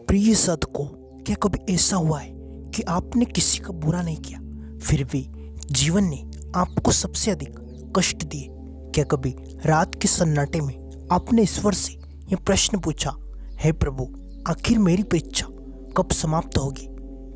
प्रिय साधकों, क्या कभी ऐसा हुआ है कि आपने किसी का बुरा नहीं किया, फिर भी जीवन ने आपको सबसे अधिक कष्ट दिए? क्या कभी रात के सन्नाटे में आपने ईश्वर से यह प्रश्न पूछा, हे प्रभु, आखिर मेरी परीक्षा कब समाप्त होगी?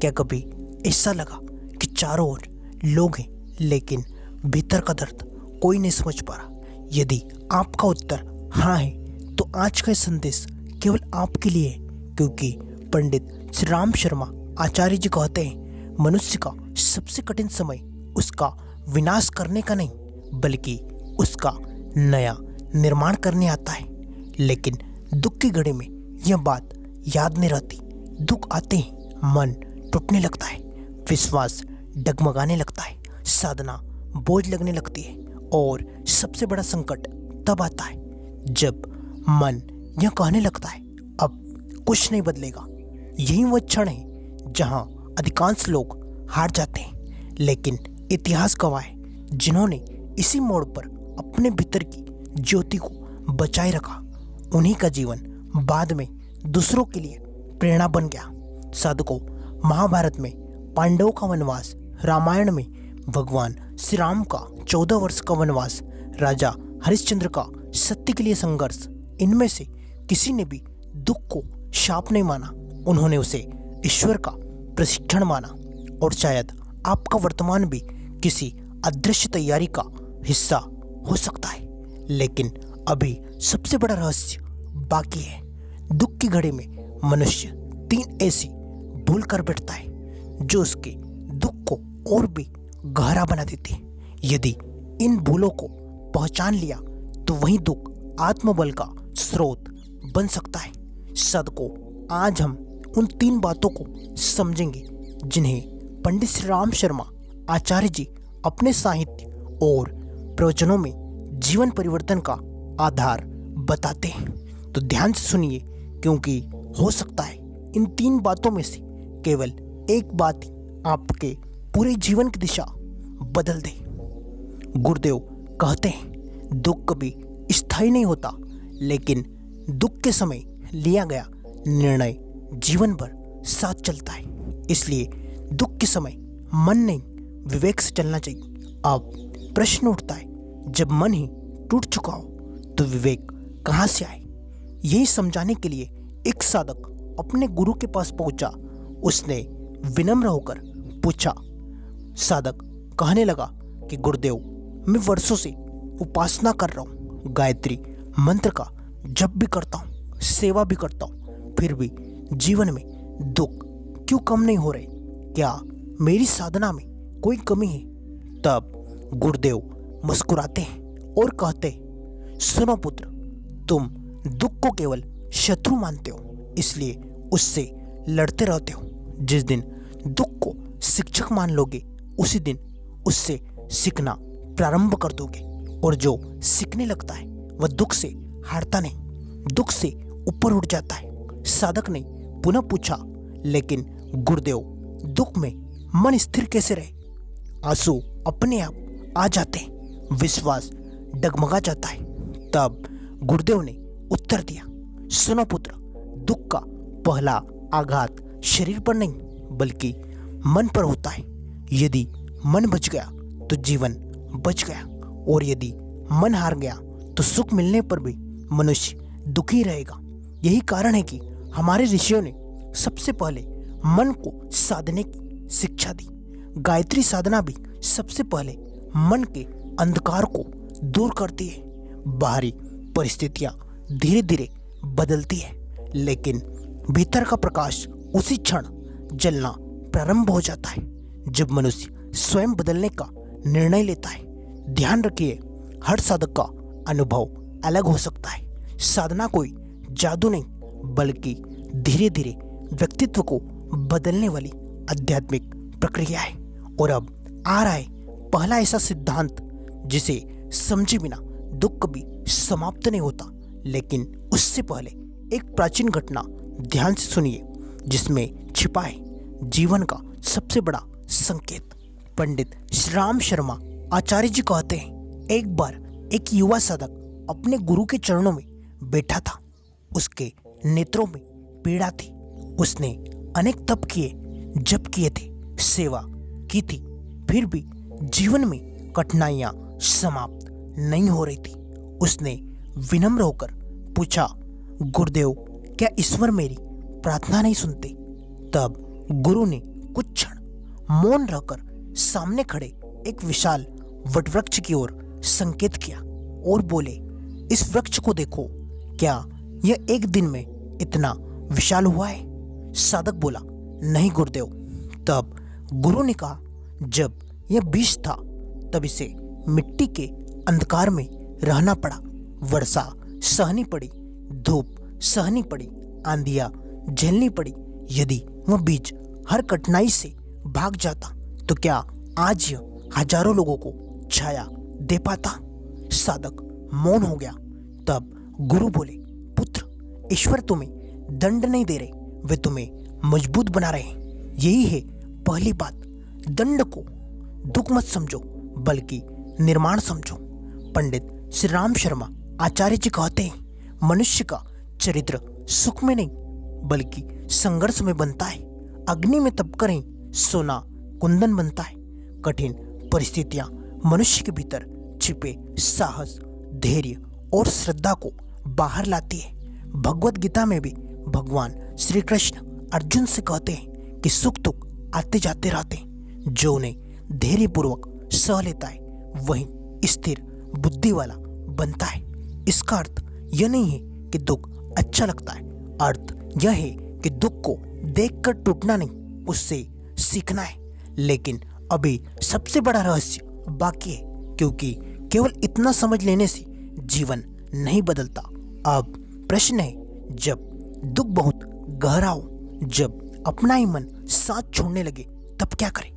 क्या कभी ऐसा लगा कि चारों ओर लोग हैं, लेकिन भीतर का दर्द कोई नहीं समझ पा रहा? यदि आपका उत्तर हाँ है, तो आज का संदेश केवल आपके लिए है, क्योंकि पंडित श्री राम शर्मा आचार्य जी कहते हैं, मनुष्य का सबसे कठिन समय उसका विनाश करने का नहीं, बल्कि उसका नया निर्माण करने आता है। लेकिन दुख की घड़ी में यह बात याद नहीं रहती। दुख आते ही मन टूटने लगता है, विश्वास डगमगाने लगता है, साधना बोझ लगने लगती है, और सबसे बड़ा संकट तब आता है जब मन यह कहने लगता है, अब कुछ नहीं बदलेगा। यही वह क्षण है जहां अधिकांश लोग हार जाते हैं, लेकिन इतिहास गवाह है जिन्होंने इसी मोड़ पर अपने भीतर की ज्योति को बचाए रखा। उन्हीं का जीवन बाद में दूसरों के लिए प्रेरणा बन गया। साधकों, महाभारत में पांडवों का वनवास, रामायण में भगवान श्री राम का 14 वर्ष का वनवास, राजा हरिश्चंद्र का सत्य के लिए संघर्ष, इनमें से किसी ने भी दुख को शाप नहीं माना। उन्होंने उसे ईश्वर का प्रशिक्षण माना। और शायद आपका वर्तमान भी किसी अदृश्य तैयारी का हिस्सा हो सकता है, लेकिन अभी सबसे बड़ा रहस्य बाकी है। दुख की घड़ी में मनुष्य 3 ऐसी भूल कर बैठता है जो उसके दुख को और भी गहरा बना देती है। यदि इन भूलों को पहचान लिया तो वही दुख आत्मबल का स्रोत बन सकता है। साधकों, आज हम उन 3 बातों को समझेंगे जिन्हें पंडित श्री राम शर्मा आचार्य जी अपने साहित्य और प्रवचनों में जीवन परिवर्तन का आधार बताते हैं। तो ध्यान से सुनिए, क्योंकि हो सकता है इन 3 बातों में से केवल एक बात ही आपके पूरे जीवन की दिशा बदल दे। गुरुदेव कहते हैं, दुख कभी स्थायी नहीं होता, लेकिन दुख के समय लिया गया निर्णय जीवन भर साथ चलता है। इसलिए दुख के समय मन नहीं, विवेक से चलना चाहिए। अब प्रश्न उठता है, जब मन ही टूट चुका हो तो विवेक कहाँ से आए? यही समझाने के लिए एक साधक अपने गुरु के पास पहुंचा। उसने विनम्र होकर पूछा। साधक कहने लगा कि गुरुदेव, मैं वर्षों से उपासना कर रहा हूँ, गायत्री मंत्र का जप भी करता हूँ, सेवा भी करता हूँ, फिर भी जीवन में दुख क्यों कम नहीं हो रहे? क्या मेरी साधना में कोई कमी है? तब गुरुदेव मुस्कुराते हैं और कहते हैं, सुनो पुत्र, तुम दुख को केवल शत्रु मानते हो, इसलिए उससे लड़ते रहते हो। जिस दिन दुख को शिक्षक मान लोगे, उसी दिन उससे सीखना प्रारंभ कर दोगे। और जो सीखने लगता है वह दुख से हारता नहीं, दुख से ऊपर उठ जाता है। साधक ने पुनः पूछा, लेकिन गुरुदेव, दुख में मन स्थिर कैसे रहे? आंसू अपने आप आ जाते हैं, विश्वास डगमगा जाता है। तब गुरुदेव ने उत्तर दिया, सुनो पुत्र, दुख का पहला आघात शरीर पर नहीं, बल्कि मन पर होता है। यदि मन बच गया तो जीवन बच गया, और यदि मन हार गया तो सुख मिलने पर भी मनुष्य दुखी रहेगा। यही कारण है कि हमारे ऋषियों ने सबसे पहले मन को साधने की शिक्षा दी। गायत्री साधना भी सबसे पहले मन के अंधकार को दूर करती है। बाहरी परिस्थितियां धीरे धीरे बदलती है, लेकिन भीतर का प्रकाश उसी क्षण जलना प्रारंभ हो जाता है जब मनुष्य स्वयं बदलने का निर्णय लेता है। ध्यान रखिए, हर साधक का अनुभव अलग हो सकता है। साधना कोई जादू नहीं, बल्कि धीरे धीरे व्यक्तित्व को बदलने वाली आध्यात्मिक प्रक्रिया है। और अब आ रहा है पहला ऐसा सिद्धांत जिसे समझे बिना दुख कभी समाप्त नहीं होता। लेकिन उससे पहले एक प्राचीन घटना ध्यान से सुनिए, जिसमें छिपा है जीवन का सबसे बड़ा संकेत। पंडित श्री राम शर्मा आचार्य जी कहते हैं, एक बार एक युवा साधक अपने गुरु के चरणों में बैठा था। उसके नेत्रों में पीड़ा थी उसने अनेक तप किए, जप किए थे, सेवा की थी, फिर भी जीवन में कठिनाइयां समाप्त नहीं हो रही थी। उसने विनम्र होकर पूछा, गुरुदेव, क्या ईश्वर मेरी प्रार्थना नहीं सुनते? तब गुरु ने कुछ क्षण मौन रहकर सामने खड़े एक विशाल वटवृक्ष की ओर संकेत किया और बोले, इस वृक्ष को देखो, क्या यह एक दिन में इतना विशाल हुआ है? साधक बोला, नहीं गुरुदेव। तब गुरु ने कहा, जब यह बीज था तब इसे मिट्टी के अंधकार में रहना पड़ा, वर्षा सहनी पड़ी, धूप सहनी पड़ी, आंधियां झेलनी पड़ी। यदि वह बीज हर कठिनाई से भाग जाता तो क्या आज यह हजारों लोगों को छाया दे पाता? साधक मौन हो गया। तब गुरु बोले, पुत्र, ईश्वर तुम्हें दंड नहीं दे रहे, वे तुम्हें मजबूत बना रहे हैं। यही है पहली बात। दंड को दुख मत समझो, बल्कि निर्माण समझो। पंडित श्री राम शर्मा आचार्य जी कहते हैं, मनुष्य का चरित्र सुख में नहीं बल्कि संघर्ष में बनता है। अग्नि में तप करें सोना कुंदन बनता है। कठिन परिस्थितियां मनुष्य के भीतर छिपे साहस, धैर्य और श्रद्धा को बाहर लाती है। भगवत गीता में भी भगवान श्री कृष्ण अर्जुन से कहते हैं कि सुख दुख आते जाते रहते हैं, जो उन्हें धैर्यपूर्वक सह लेता है वही स्थिर बुद्धि वाला बनता है। इसका अर्थ यह नहीं है कि दुख अच्छा लगता है, अर्थ यह है कि दुख को देखकर टूटना नहीं, उससे सीखना है। लेकिन अभी सबसे बड़ा रहस्य बाकी है, क्योंकि केवल इतना समझ लेने से जीवन नहीं बदलता। अब प्रश्न है, जब दुख बहुत गहरा हो, जब अपना ही मन साथ छोड़ने लगे, तब क्या करें?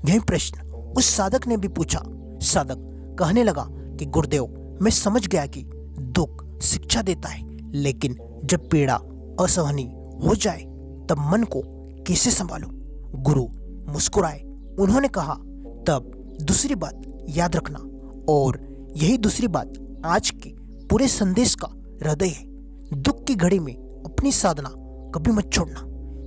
यही प्रश्न उस साधक ने भी पूछा। साधक कहने लगा कि गुरुदेव, मैं समझ गया कि दुख शिक्षा देता है, लेकिन जब पीड़ा असहनीय हो जाए तब मन को कैसे संभालूं? गुरु मुस्कुराए। उन्होंने कहा, तब दूसरी बात याद रखना, और यही दूसरी बात आज के पूरे संदेश का हृदय है। दुख की घड़ी में अपनी साधना कभी मत छोड़ना।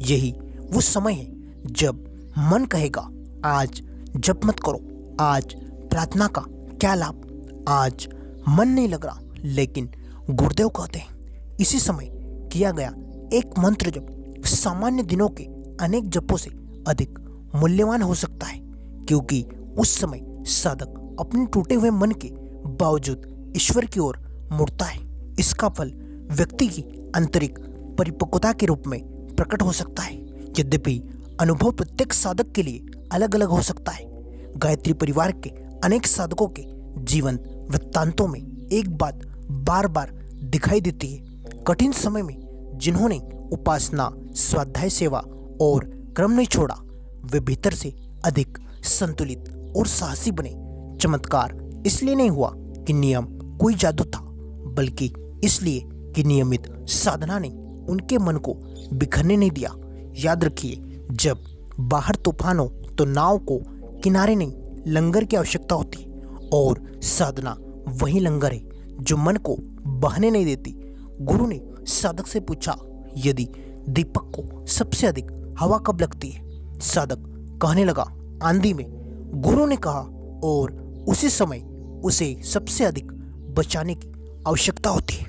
यही वो समय है जब मन कहेगा, आज जप मत करो, आज प्रार्थना का क्या लाभ, आज मन नहीं लग रहा। लेकिन गुरुदेव कहते हैं, इसी समय किया गया एक मंत्र जप सामान्य दिनों के अनेक जपों से अधिक मूल्यवान हो सकता है, क्योंकि उस समय साधक अपने टूटे हुए मन के बावजूद ईश्वर की ओर मुड़ता है। इसका फल व्यक्ति की आंतरिक परिपक्वता के रूप में प्रकट हो सकता है। यद्यपि अनुभव प्रत्येक साधक के लिए अलग अलग हो सकता है। गायत्री परिवार के अनेक साधकों के जीवन वृत्तांतों में एक बात बार बार दिखाई देती है। कठिन समय में जिन्होंने उपासना, स्वाध्याय, सेवा और क्रम नहीं छोड़ा, वे भीतर से अधिक संतुलित और साहसी बने। चमत्कार इसलिए नहीं हुआ कि नियम कोई जादू था, बल्कि इसलिए कि नियमित साधना ने उनके मन को बिखरने नहीं दिया। याद रखिए, जब बाहर तूफान हो तो नाव को किनारे नहीं, लंगर की आवश्यकता होती, और साधना वही लंगर है जो मन को बहने नहीं देती। गुरु ने साधक से पूछा, यदि दीपक को सबसे अधिक हवा कब लगती है? साधक कहने लगा, आंधी में। गुरु ने कहा, और उसी समय उसे सबसे अधिक बचाने की आवश्यकता होती है।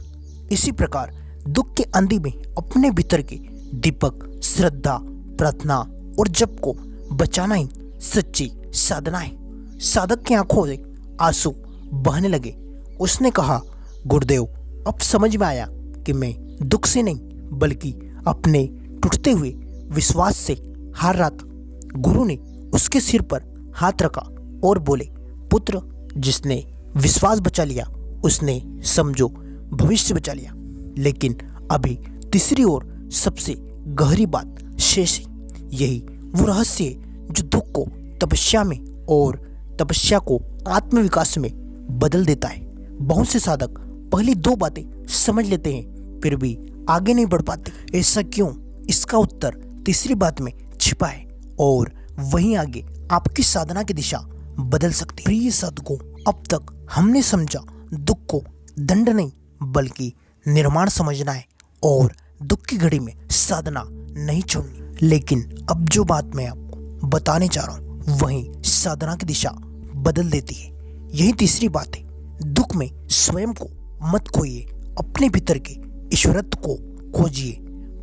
इसी प्रकार दुख के आंधी में अपने भीतर के दीपक, श्रद्धा, प्रार्थना और जप को बचाना ही सच्ची साधना है। साधक की आंखों से आंसू बहने लगे। उसने कहा, गुरुदेव, अब समझ में आया कि मैं दुख से नहीं बल्कि अपने टूटते हुए विश्वास से हार रहा था। गुरु ने उसके सिर पर हाथ रखा और बोले, पुत्र, जिसने विश्वास बचा लिया उसने समझो भविष्य बचा लिया। लेकिन अभी तीसरी और सबसे गहरी बात शेष है। यही वो रहस्य है जो दुख को तपस्या में और तपस्या को आत्मविकास में बदल देता है। बहुत से साधक पहली दो बातें समझ लेते हैं, फिर भी आगे नहीं बढ़ पाते। ऐसा क्यों? इसका उत्तर तीसरी बात में छिपा है, और वहीं आगे आपकी साधना की दिशा बदल सकती है। प्रिय साधकों, अब तक हमने समझा दुख को दंड नहीं बल्कि निर्माण समझना है, और दुख की घड़ी में साधना नहीं छोड़नी। लेकिन अब जो बात मैं आपको बताने जा रहा हूँ वही साधना की दिशा बदल देती है। यही तीसरी बात है, दुख में स्वयं को मत खोइए, अपने भीतर के ईश्वरत्व को खोजिए।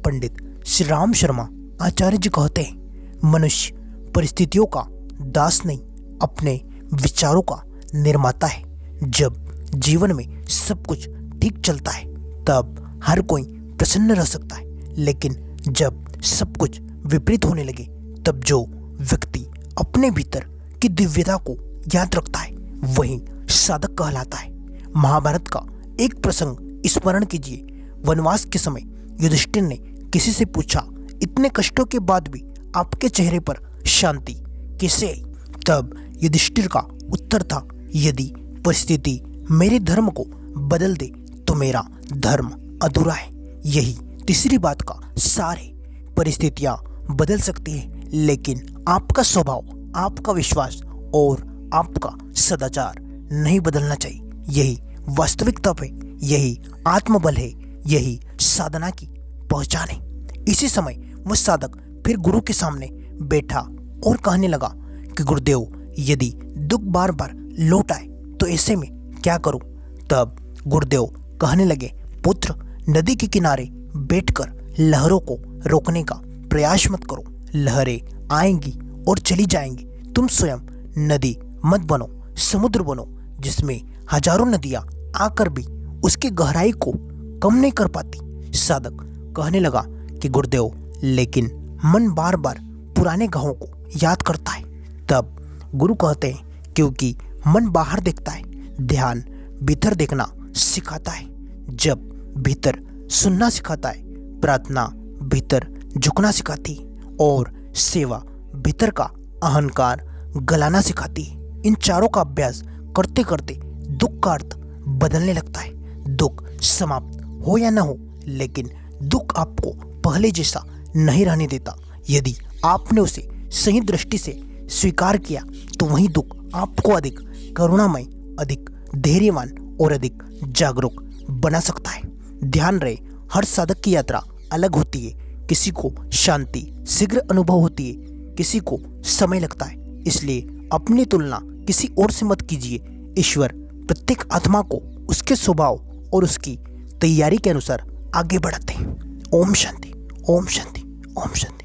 पंडित श्री राम शर्मा आचार्य जी कहते हैं, मनुष्य परिस्थितियों का दास नहीं, अपने विचारों का निर्माता है। जब जीवन में सब कुछ ठीक चलता है तब हर कोई प्रसन्न रह सकता है, लेकिन जब सब कुछ विपरीत होने लगे तब जो व्यक्ति अपने भीतर की दिव्यता को याद रखता है वही साधक कहलाता है। महाभारत का एक प्रसंग स्मरण कीजिए। वनवास के समय युधिष्ठिर ने किसी से पूछा, इतने कष्टों के बाद भी आपके चेहरे पर शांति कैसे आई? तब युधिष्ठिर का उत्तर था, यदि परिस्थिति मेरे धर्म को बदल दे तो मेरा धर्म अधूरा है। यही तीसरी बात का सार है। परिस्थितियां बदल सकती हैं, लेकिन आपका स्वभाव, आपका विश्वास और आपका सदाचार नहीं बदलना चाहिए। यही वास्तविक तप है, यही आत्मबल है, यही साधना की पहचान है। इसी समय वह साधक फिर गुरु के सामने बैठा और कहने लगा कि गुरुदेव, यदि दुख बार बार लौट आए तो ऐसे में क्या करूं? तब गुरुदेव कहने लगे, पुत्र, नदी के किनारे बैठकर लहरों को रोकने का प्रयास मत करो। लहरें आएंगी और चली जाएंगी। तुम स्वयं नदी मत बनो, समुद्र बनो, जिसमें हजारों नदियां आकर भी उसकी गहराई को कम नहीं कर पाती। साधक कहने लगा कि गुरुदेव, लेकिन मन बार बार पुराने घावों को याद करता है। तब गुरु कहते हैं, क्योंकि मन बाहर देखता है, ध्यान भीतर देखना सिखाता है। जब भीतर सुनना सिखाता है, प्रार्थना भीतर झुकना सिखाती है और सेवा भीतर का अहंकार गलाना सिखाती है। इन चारों का अभ्यास करते करते दुख का अर्थ बदलने लगता है। दुख समाप्त हो या न हो, लेकिन दुख आपको पहले जैसा नहीं रहने देता। यदि आपने उसे सही दृष्टि से स्वीकार किया तो वही दुख आपको अधिक करुणामय, अधिक धैर्यवान और अधिक जागरूक बना सकता है। ध्यान रहे, हर साधक की यात्रा अलग होती है। किसी को शांति शीघ्र अनुभव होती है, किसी को समय लगता है। इसलिए अपनी तुलना किसी और से मत कीजिए। ईश्वर प्रत्येक आत्मा को उसके स्वभाव और उसकी तैयारी के अनुसार आगे बढ़ाते हैं। ओम शांति, ओम शांति, ओम शांति।